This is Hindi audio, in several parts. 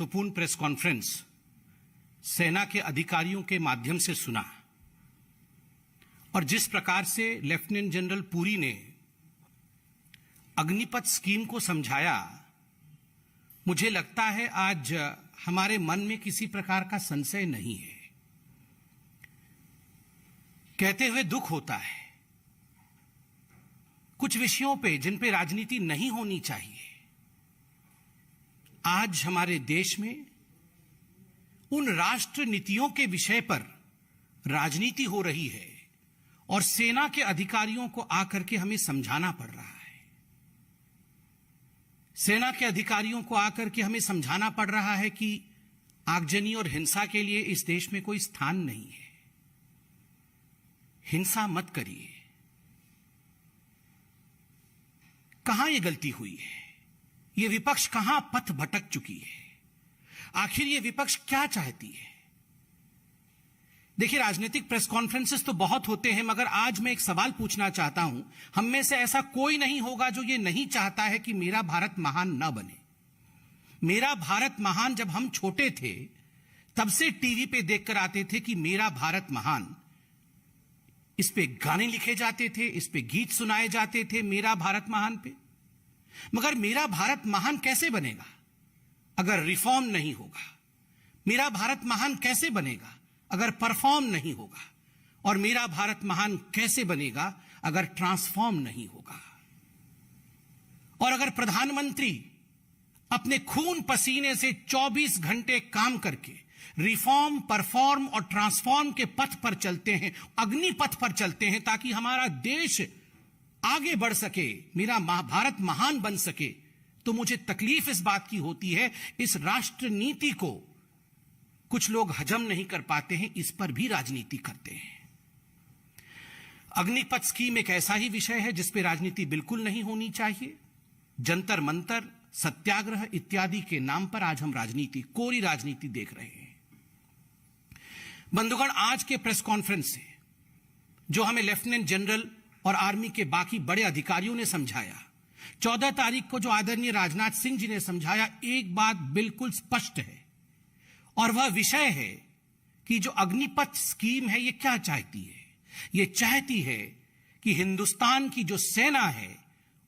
महत्वपूर्ण प्रेस कॉन्फ्रेंस सेना के अधिकारियों के माध्यम से सुना और जिस प्रकार से लेफ्टिनेंट जनरल पुरी ने अग्निपथ स्कीम को समझाया, मुझे लगता है आज हमारे मन में किसी प्रकार का संशय नहीं है। कहते हुए दुख होता है, कुछ विषयों पे जिन पे राजनीति नहीं होनी चाहिए, आज हमारे देश में उन राष्ट्र नीतियों के विषय पर राजनीति हो रही है और सेना के अधिकारियों को आकर के हमें समझाना पड़ रहा है। सेना के अधिकारियों को आकर के हमें समझाना पड़ रहा है कि आगजनी और हिंसा के लिए इस देश में कोई स्थान नहीं है। हिंसा मत करिए। कहां यह गलती हुई है? यह विपक्ष कहां पथ भटक चुकी है? आखिर यह विपक्ष क्या चाहती है? देखिए, राजनीतिक प्रेस कॉन्फ्रेंसेस तो बहुत होते हैं, मगर आज मैं एक सवाल पूछना चाहता हूं। हम में से ऐसा कोई नहीं होगा जो ये नहीं चाहता है कि मेरा भारत महान न बने। मेरा भारत महान जब हम छोटे थे तब से टीवी पे देखकर आते थे कि मेरा भारत महान। इस पे गाने लिखे जाते थे, इस पे गीत सुनाए जाते थे मेरा भारत महान पे। मगर मेरा भारत महान कैसे बनेगा अगर रिफॉर्म नहीं होगा? मेरा भारत महान कैसे बनेगा अगर परफॉर्म नहीं होगा? और मेरा भारत महान कैसे बनेगा अगर ट्रांसफॉर्म नहीं होगा? और अगर प्रधानमंत्री अपने खून पसीने से 24 घंटे काम करके रिफॉर्म, परफॉर्म और ट्रांसफॉर्म के पथ पर चलते हैं, अग्नि पथ पर चलते हैं, ताकि हमारा देश आगे बढ़ सके, मेरा भारत महान बन सके, तो मुझे तकलीफ इस बात की होती है, इस राष्ट्र नीति को कुछ लोग हजम नहीं कर पाते हैं, इस पर भी राजनीति करते हैं। अग्निपथ स्कीम एक ऐसा ही विषय है जिस पर राजनीति बिल्कुल नहीं होनी चाहिए। जंतर मंतर, सत्याग्रह इत्यादि के नाम पर आज हम राजनीति, कोरी राजनीति देख रहे हैं। बंधुगण, आज के प्रेस कॉन्फ्रेंस से जो हमें लेफ्टिनेंट जनरल और आर्मी के बाकी बड़े अधिकारियों ने समझाया, 14 तारीख को जो आदरणीय राजनाथ सिंह जी ने समझाया, एक बात बिल्कुल स्पष्ट है और वह विषय है कि जो अग्निपथ स्कीम है ये क्या चाहती है? ये चाहती है कि हिंदुस्तान की जो सेना है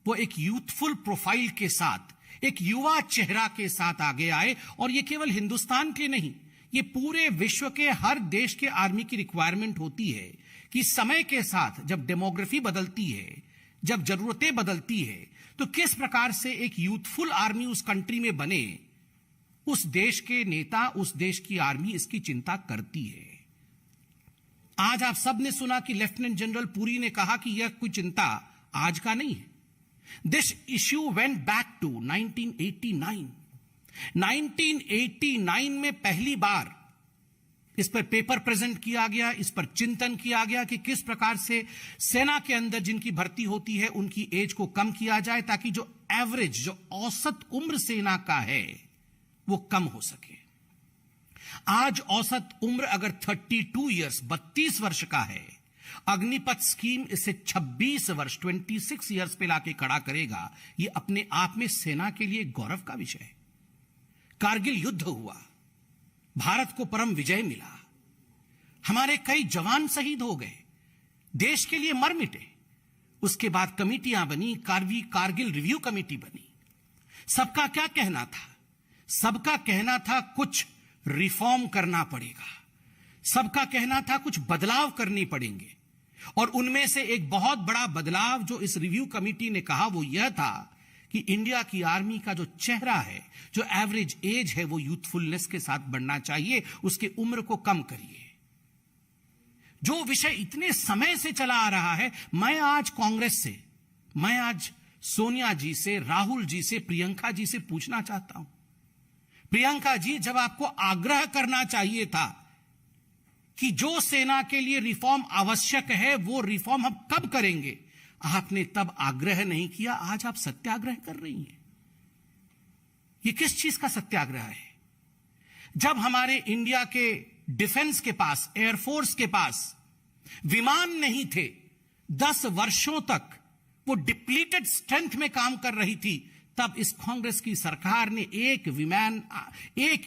वो एक यूथफुल प्रोफाइल के साथ, एक युवा चेहरा के साथ आगे आए। और ये केवल हिंदुस्तान के नहीं, ये पूरे विश्व के हर देश के आर्मी की रिक्वायरमेंट होती है कि समय के साथ जब डेमोग्राफी बदलती है, जब जरूरतें बदलती है, तो किस प्रकार से एक यूथफुल आर्मी उस कंट्री में बने, उस देश के नेता, उस देश की आर्मी इसकी चिंता करती है। आज आप सब ने सुना कि लेफ्टिनेंट जनरल पुरी ने कहा कि यह कोई चिंता आज का नहीं है। This issue went back to 1989। 1989 में पहली बार इस पर पेपर प्रेजेंट किया गया, इस पर चिंतन किया गया कि किस प्रकार से सेना के अंदर जिनकी भर्ती होती है उनकी एज को कम किया जाए, ताकि जो एवरेज, जो औसत उम्र सेना का है वो कम हो सके। आज औसत उम्र अगर 32 इयर्स, 32 वर्ष का है, अग्निपथ स्कीम इसे 26 वर्ष, 26 इयर्स पे लाके खड़ा करेगा। ये अपने आप में सेना के लिए गौरव का विषय है। कारगिल युद्ध हुआ, भारत को परम विजय मिला, हमारे कई जवान शहीद हो गए, देश के लिए मर मिटे। उसके बाद कमेटियां बनी, कारगिल रिव्यू कमेटी बनी। सबका क्या कहना था? सबका कहना था कुछ रिफॉर्म करना पड़ेगा, सबका कहना था कुछ बदलाव करने पड़ेंगे। और उनमें से एक बहुत बड़ा बदलाव जो इस रिव्यू कमेटी ने कहा वो यह था कि इंडिया की आर्मी का जो चेहरा है, जो एवरेज एज है, वो यूथफुलनेस के साथ बढ़ना चाहिए, उसके उम्र को कम करिए। जो विषय इतने समय से चला आ रहा है, मैं आज कांग्रेस से, मैं आज सोनिया जी से, राहुल जी से, प्रियंका जी से पूछना चाहता हूं, प्रियंका जी, जब आपको आग्रह करना चाहिए था कि जो सेना के लिए रिफॉर्म आवश्यक है वो रिफॉर्म हम कब करेंगे, आपने तब आग्रह नहीं किया, आज आप सत्याग्रह कर रही हैं। ये किस चीज का सत्याग्रह है? जब हमारे इंडिया के डिफेंस के पास, एयरफोर्स के पास विमान नहीं थे, 10 वर्षों तक वो डिप्लीटेड स्ट्रेंथ में काम कर रही थी, तब इस कांग्रेस की सरकार ने एक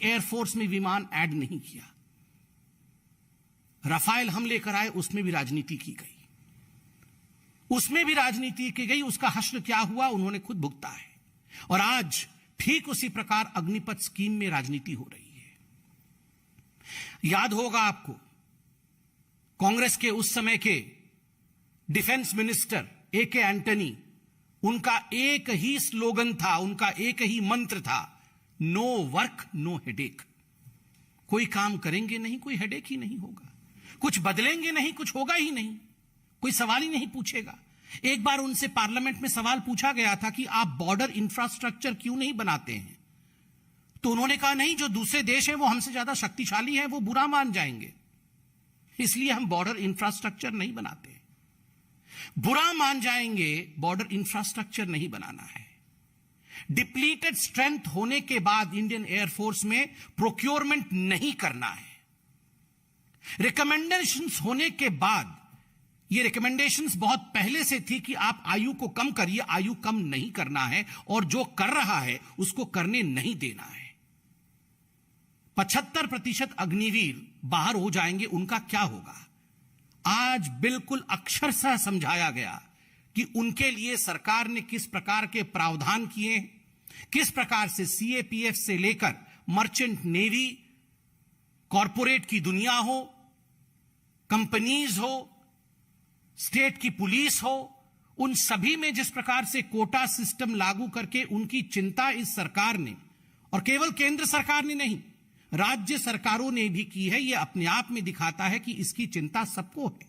एयरफोर्स में विमान ऐड नहीं किया। राफेल हम लेकर आए, उसमें भी राजनीति की गई, उसमें भी राजनीति की गई। उसका हश्र क्या हुआ उन्होंने खुद भुगता है। और आज ठीक उसी प्रकार अग्निपथ स्कीम में राजनीति हो रही है। याद होगा आपको, कांग्रेस के उस समय के डिफेंस मिनिस्टर ए.के. एंटनी, उनका एक ही स्लोगन था, उनका एक ही मंत्र था, नो वर्क नो हेडेक। कोई काम करेंगे नहीं, कोई हेडेक ही नहीं होगा, कुछ बदलेंगे नहीं, कुछ होगा ही नहीं, कोई सवाल ही नहीं पूछेगा। एक बार उनसे पार्लियामेंट में सवाल पूछा गया था कि आप बॉर्डर इंफ्रास्ट्रक्चर क्यों नहीं बनाते हैं, तो उन्होंने कहा नहीं, जो दूसरे देश है वो हमसे ज्यादा शक्तिशाली है, वो बुरा मान जाएंगे, इसलिए हम बॉर्डर इंफ्रास्ट्रक्चर नहीं बनाते। बुरा मान जाएंगे, बॉर्डर इंफ्रास्ट्रक्चर नहीं बनाना है। डिप्लीटेड स्ट्रेंथ होने के बाद इंडियन एयरफोर्स में प्रोक्योरमेंट नहीं करना है। रिकमेंडेशंस होने के बाद, ये रिकमेंडेशंस बहुत पहले से थी कि आप आयु को कम करिए, आयु कम नहीं करना है, और जो कर रहा है उसको करने नहीं देना है। 75% अग्निवीर बाहर हो जाएंगे, उनका क्या होगा? आज बिल्कुल अक्षरशः समझाया गया कि उनके लिए सरकार ने किस प्रकार के प्रावधान किए, किस प्रकार से सीएपीएफ से लेकर मर्चेंट नेवी, कॉरपोरेट की दुनिया हो, कंपनीज हो, स्टेट की पुलिस हो, उन सभी में जिस प्रकार से कोटा सिस्टम लागू करके उनकी चिंता इस सरकार ने, और केवल केंद्र सरकार ने नहीं, राज्य सरकारों ने भी की है। यह अपने आप में दिखाता है कि इसकी चिंता सबको है।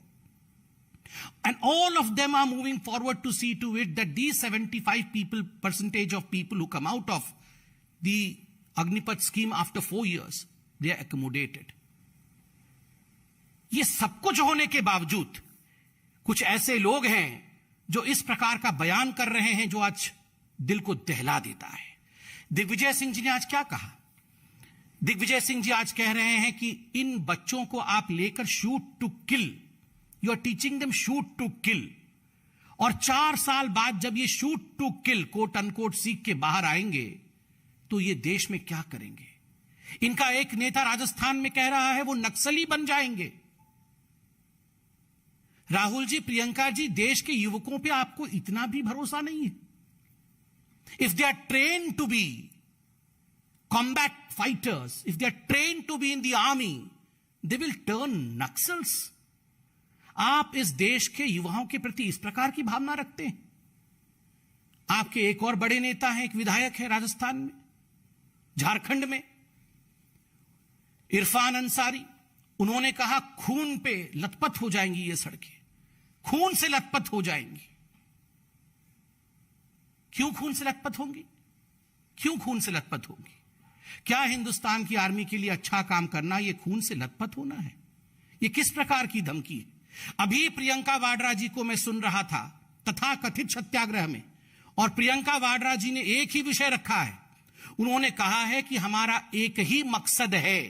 And all of them are moving forward to see to it that the 75% of people who come out of the Agnipath scheme after 4 years they are accommodated. ये सब कुछ होने के बावजूद कुछ ऐसे लोग हैं जो इस प्रकार का बयान कर रहे हैं जो आज दिल को दहला देता है। दिग्विजय सिंह जी ने आज क्या कहा? दिग्विजय सिंह जी आज कह रहे हैं कि इन बच्चों को आप लेकर shoot to kill, you are teaching them shoot to kill, और 4 साल बाद जब ये shoot to kill quote unquote सीख के बाहर आएंगे तो ये देश में क्या करेंगे? इनका एक नेता राजस्थान में कह रहा है वो नक्सली बन जाएंगे। राहुल जी, प्रियंका जी, देश के युवकों पे आपको इतना भी भरोसा नहीं है? If they are train to be combat fighters, if they are trained to be in the army, they will turn naxals. आप इस देश के युवाओं के प्रति इस प्रकार की भावना रखते हैं? आपके एक और बड़े नेता हैं, एक विधायक है राजस्थान में, झारखंड में, इरफान अंसारी। उन्होंने कहा खून पे लथपथ हो जाएंगी ये सड़कें, खून से लथपथ हो जाएंगी। क्यों खून से लथपथ होंगी? क्यों खून से लथपथ होंगी? क्या हिंदुस्तान की आर्मी के लिए अच्छा काम करना ये खून से लथपथ होना है? ये किस प्रकार की धमकी है? अभी प्रियंका वाड्रा जी को मैं सुन रहा था तथा कथित सत्याग्रह में, और प्रियंका वाड्रा जी ने एक ही विषय रखा है। उन्होंने कहा है कि हमारा एक ही मकसद है,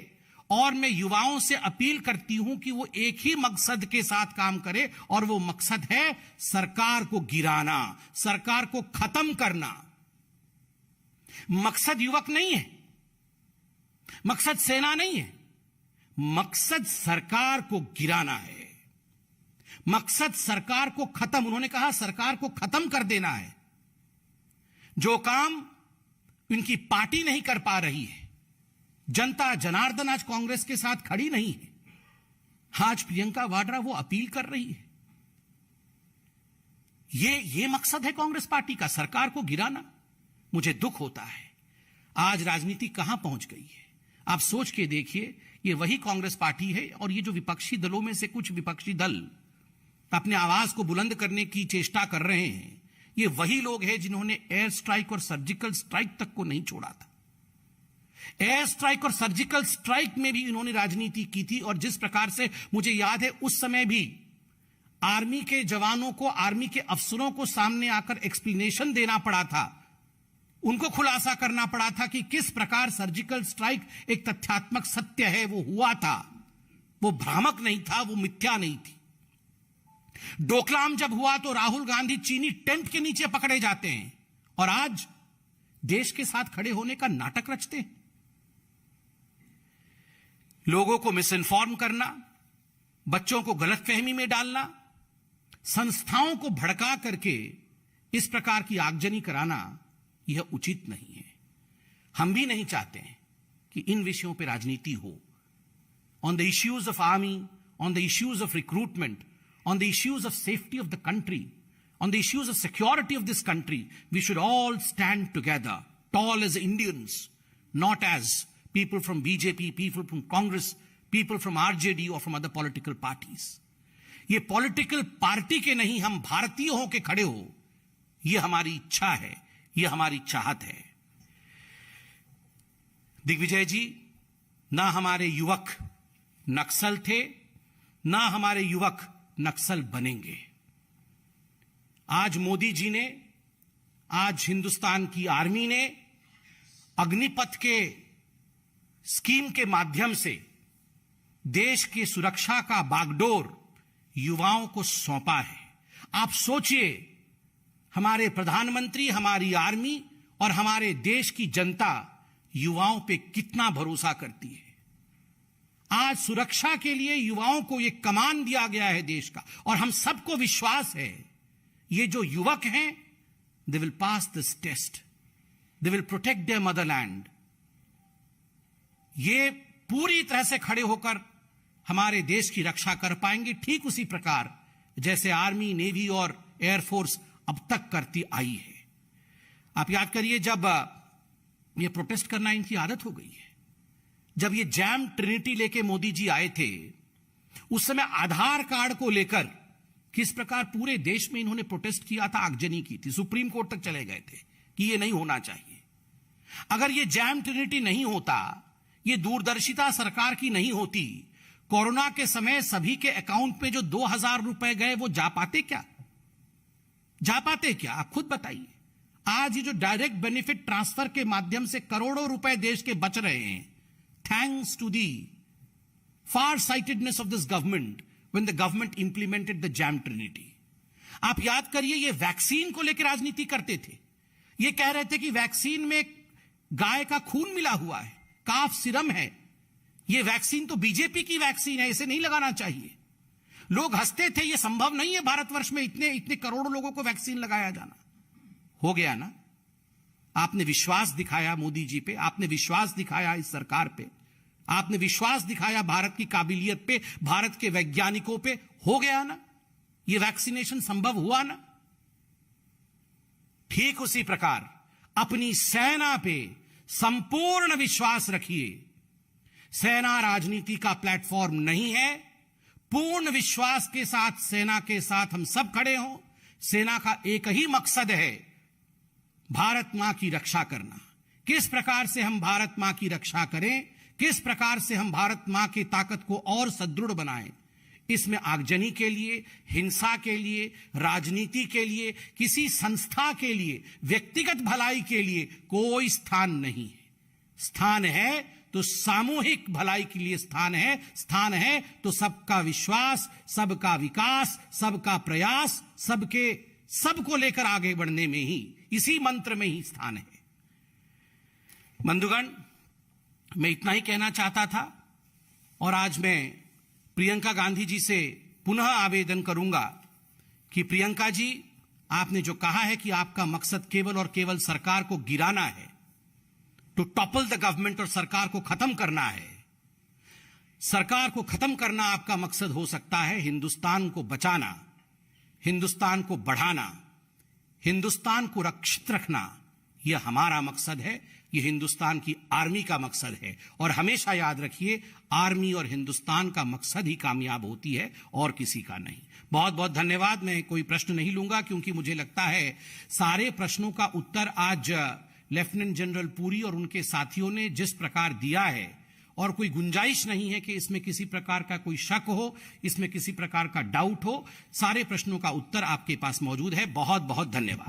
और मैं युवाओं से अपील करती हूं कि वो एक ही मकसद के साथ काम करे, और वो मकसद है सरकार को गिराना, सरकार को खत्म करना। मकसद युवक नहीं है, मकसद सेना नहीं है, मकसद सरकार को गिराना है, मकसद सरकार को खत्म, उन्होंने कहा सरकार को खत्म कर देना है। जो काम इनकी पार्टी नहीं कर पा रही है, जनता जनार्दन आज कांग्रेस के साथ खड़ी नहीं है, आज प्रियंका वाड्रा वो अपील कर रही है। ये मकसद है कांग्रेस पार्टी का, सरकार को गिराना। मुझे दुख होता है आज राजनीति कहां पहुंच गई है। आप सोच के देखिए, ये वही कांग्रेस पार्टी है, और ये जो विपक्षी दलों में से कुछ विपक्षी दल अपने आवाज को बुलंद करने की चेष्टा कर रहे हैं, ये वही लोग हैं जिन्होंने एयर स्ट्राइक और सर्जिकल स्ट्राइक तक को नहीं छोड़ा था। एयर स्ट्राइक और सर्जिकल स्ट्राइक में भी इन्होंने राजनीति की थी, और जिस प्रकार से मुझे याद है उस समय भी आर्मी के जवानों को, आर्मी के अफसरों को सामने आकर एक्सप्लेनेशन देना पड़ा था, उनको खुलासा करना पड़ा था कि किस प्रकार सर्जिकल स्ट्राइक एक तथ्यात्मक सत्य है, वो हुआ था, वो भ्रामक नहीं था, वो मिथ्या नहीं थी। डोकलाम जब हुआ तो राहुल गांधी चीनी टेंट के नीचे पकड़े जाते हैं, और आज देश के साथ खड़े होने का नाटक रचते हैं। लोगों को मिस इन्फॉर्म करना, बच्चों को गलतफहमी में डालना, संस्थाओं को भड़का करके इस प्रकार की आगजनी कराना यह उचित नहीं है। हम भी नहीं चाहते हैं कि इन विषयों पर राजनीति हो। On the issues of army, on the issues of recruitment, on the issues of safety of the country, on the issues of security of this country, we should all stand together, tall as Indians, not as people from BJP, people from Congress, people from RJD or from other political parties. ये पॉलिटिकल पार्टी के नहीं, हम भारतीय हो के खड़े हो, ये हमारी इच्छा है, ये हमारी चाहत है। दिग्विजय जी, ना हमारे युवक नक्सल थे, ना हमारे युवक नक्सल बनेंगे। आज मोदी जी ने, आज हिंदुस्तान की आर्मी ने अग्निपथ के स्कीम के माध्यम से देश की सुरक्षा का बागडोर युवाओं को सौंपा है। आप सोचिए, हमारे प्रधानमंत्री, हमारी आर्मी और हमारे देश की जनता युवाओं पे कितना भरोसा करती है। आज सुरक्षा के लिए युवाओं को यह कमान दिया गया है देश का, और हम सबको विश्वास है ये जो युवक हैं, they will pass this test, they will protect their motherland. ये पूरी तरह से खड़े होकर हमारे देश की रक्षा कर पाएंगे, ठीक उसी प्रकार जैसे आर्मी, नेवी और एयरफोर्स अब तक करती आई है। आप याद करिए, जब ये प्रोटेस्ट करना इनकी आदत हो गई है। जब ये जैम ट्रिनिटी लेके मोदी जी आए थे, उस समय आधार कार्ड को लेकर किस प्रकार पूरे देश में इन्होंने प्रोटेस्ट किया था, आगजनी की थी, सुप्रीम कोर्ट तक चले गए थे कि ये नहीं होना चाहिए। अगर ये जैम ट्रिनिटी नहीं होता, ये दूरदर्शिता सरकार की नहीं होती, कोरोना के समय सभी के अकाउंट में जो 2000 रुपए गए वो जा पाते क्या? जा पाते क्या? आप खुद बताइए। आज ये जो डायरेक्ट बेनिफिट ट्रांसफर के माध्यम से करोड़ों रुपए देश के बच रहे हैं, thanks to the far sightedness of this government when the government implemented the jam trinity। आप याद करिए, ये वैक्सीन को लेकर राजनीति करते थे। ये कह रहे थे कि वैक्सीन में गाय का खून मिला हुआ है, काफ सिरम है, ये वैक्सीन तो बीजेपी की वैक्सीन है, इसे नहीं लगाना चाहिए। लोग हंसते थे, ये संभव नहीं है भारतवर्ष में इतने इतने करोड़ों लोगों को वैक्सीन लगाया जाना। हो गया ना? आपने विश्वास दिखाया मोदी जी पे, आपने विश्वास दिखाया इस सरकार पे, आपने विश्वास दिखाया भारत की काबिलियत पे, भारत के वैज्ञानिकों पे। हो गया ना? ये वैक्सीनेशन संभव हुआ ना? ठीक उसी प्रकार अपनी सेना पे संपूर्ण विश्वास रखिए। सेना राजनीति का प्लेटफॉर्म नहीं है। पूर्ण विश्वास के साथ सेना के साथ हम सब खड़े हों। सेना का एक ही मकसद है, भारत मां की रक्षा करना। किस प्रकार से हम भारत मां की रक्षा करें, किस प्रकार से हम भारत मां की ताकत को और सुदृढ़ बनाएं, इसमें आगजनी के लिए, हिंसा के लिए, राजनीति के लिए, किसी संस्था के लिए, व्यक्तिगत भलाई के लिए कोई स्थान नहीं है। स्थान है तो सामूहिक भलाई के लिए स्थान है, स्थान है तो सबका विश्वास, सबका विकास, सबका प्रयास, सबको लेकर आगे बढ़ने में ही, इसी मंत्र में ही स्थान है। बंधुगण, मैं इतना ही कहना चाहता था, और आज मैं प्रियंका गांधी जी से पुनः आवेदन करूंगा कि प्रियंका जी, आपने जो कहा है कि आपका मकसद केवल और केवल सरकार को गिराना है, टू टॉपल द गवर्नमेंट, और सरकार को खत्म करना है। सरकार को खत्म करना आपका मकसद हो सकता है, हिंदुस्तान को बचाना, हिंदुस्तान को बढ़ाना, हिंदुस्तान को रक्षित रखना, यह हमारा मकसद है, यह हिंदुस्तान की आर्मी का मकसद है। और हमेशा याद रखिए, आर्मी और हिंदुस्तान का मकसद ही कामयाब होती है और किसी का नहीं। बहुत बहुत धन्यवाद। मैं कोई प्रश्न नहीं लूंगा, क्योंकि मुझे लगता है सारे प्रश्नों का उत्तर आज लेफ्टिनेंट जनरल पुरी और उनके साथियों ने जिस प्रकार दिया है, और कोई गुंजाइश नहीं है कि इसमें किसी प्रकार का कोई शक हो, इसमें किसी प्रकार का डाउट हो। सारे प्रश्नों का उत्तर आपके पास मौजूद है। बहुत बहुत धन्यवाद।